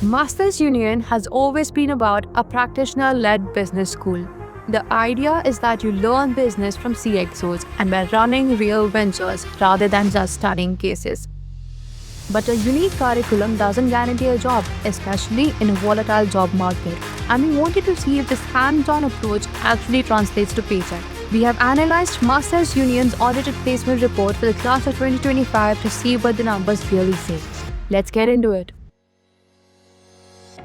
Masters Union has always been about a practitioner-led business school. The idea is that you learn business from CXOs and by running real ventures rather than just studying cases. But a unique curriculum doesn't guarantee a job, especially in a volatile job market. And we wanted to see if this hands-on approach actually translates to paycheck. We have analyzed Masters Union's audited placement report for the class of 2025 to see what the numbers really say. Let's get into it.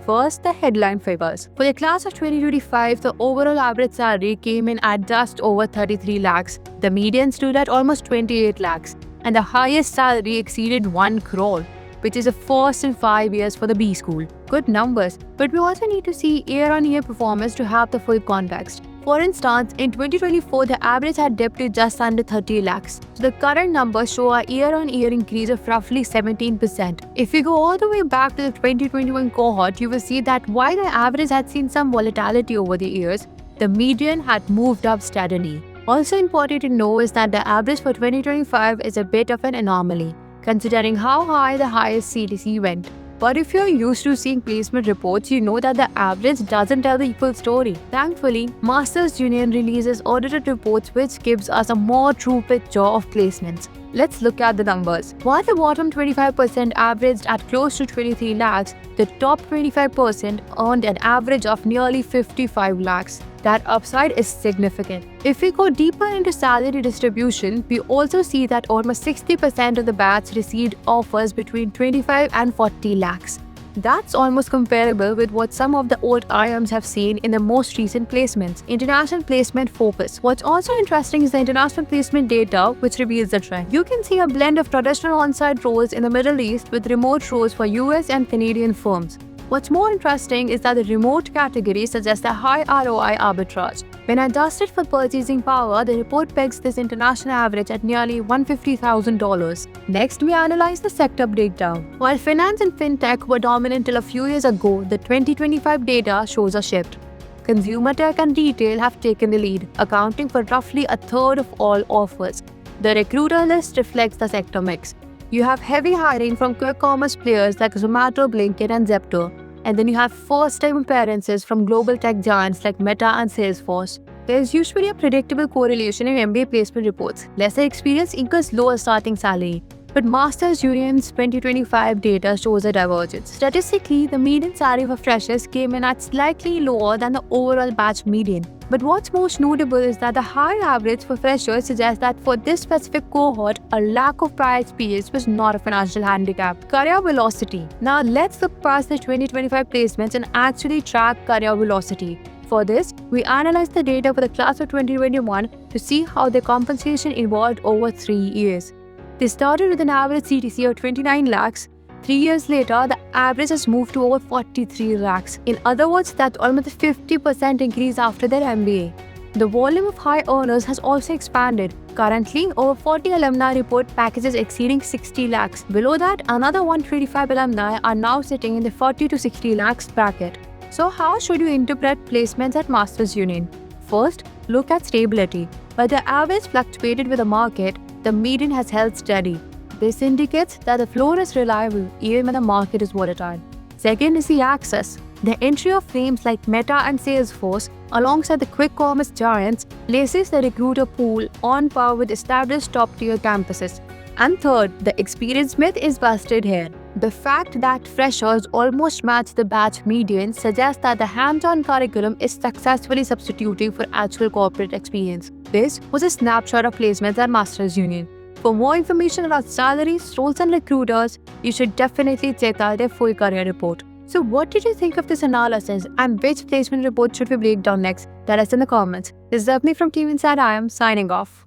First, the headline figures. For the class of 2025, the overall average salary came in at just over 33 lakhs. The median stood at almost 28 lakhs. And the highest salary exceeded 1 crore, which is a first in 5 years for the B school. Good numbers, but we also need to see year-on-year performance to have the full context. For instance, in 2024, the average had dipped to just under 30 lakhs. So the current numbers show a year-on-year increase of roughly 17%. If we go all the way back to the 2021 cohort, you will see that while the average had seen some volatility over the years, the median had moved up steadily. Also important to know is that the average for 2025 is a bit of an anomaly, considering how high the highest CTC went. But if you're used to seeing placement reports, you know that the average doesn't tell the full story. Thankfully, Masters Union releases audited reports which gives us a more true picture of placements. Let's look at the numbers. While the bottom 25% averaged at close to 23 lakhs, the top 25% earned an average of nearly 55 lakhs. That upside is significant. If we go deeper into salary distribution, we also see that almost 60% of the batch received offers between 25 and 40 lakhs. That's almost comparable with what some of the old IIMs have seen in the most recent placements. International placement focus. What's also interesting is the international placement data, which reveals the trend. You can see a blend of traditional on-site roles in the Middle East with remote roles for US and Canadian firms. What's more interesting is that the remote category suggests a high ROI arbitrage. When adjusted for purchasing power, the report pegs this international average at nearly $150,000. Next, we analyze the sector breakdown. While finance and fintech were dominant till a few years ago, the 2025 data shows a shift. Consumer tech and retail have taken the lead, accounting for roughly a third of all offers. The recruiter list reflects the sector mix. You have heavy hiring from quick commerce players like Zomato, Blinkit, and Zepto. And then you have first-time appearances from global tech giants like Meta and Salesforce. There is usually a predictable correlation in MBA placement reports. Lesser experience equals lower starting salary. But Masters Union's 2025 data shows a divergence. Statistically, the median salary for freshers came in at slightly lower than the overall batch median. But what's most notable is that the high average for freshers suggests that for this specific cohort, a lack of prior experience was not a financial handicap. Career velocity. Now let's look past the 2025 placements and actually track career velocity. For this, we analyzed the data for the class of 2021 to see how their compensation evolved over 3 years. They started with an average CTC of 29 lakhs. 3 years later, the average has moved to over 43 lakhs. In other words, that's almost a 50% increase after their MBA. The volume of high earners has also expanded. Currently, over 40 alumni report packages exceeding 60 lakhs. Below that, another 125 alumni are now sitting in the 40 to 60 lakhs bracket. So how should you interpret placements at Masters Union? First, look at stability. While the average fluctuated with the market, the median has held steady. This indicates that the floor is reliable even when the market is volatile. Second is the access. The entry of names like Meta and Salesforce alongside the quick commerce giants places the recruiter pool on par with established top-tier campuses. And third, the experience myth is busted here. The fact that freshers almost match the batch median suggests that the hands-on curriculum is successfully substituting for actual corporate experience. This was a snapshot of placements at Masters Union. For more information about salaries, roles, and recruiters, you should definitely check out their full career report. So what did you think of this analysis and which placement report should we break down next? Tell us in the comments. This is Abni from Team Inside IIM signing off.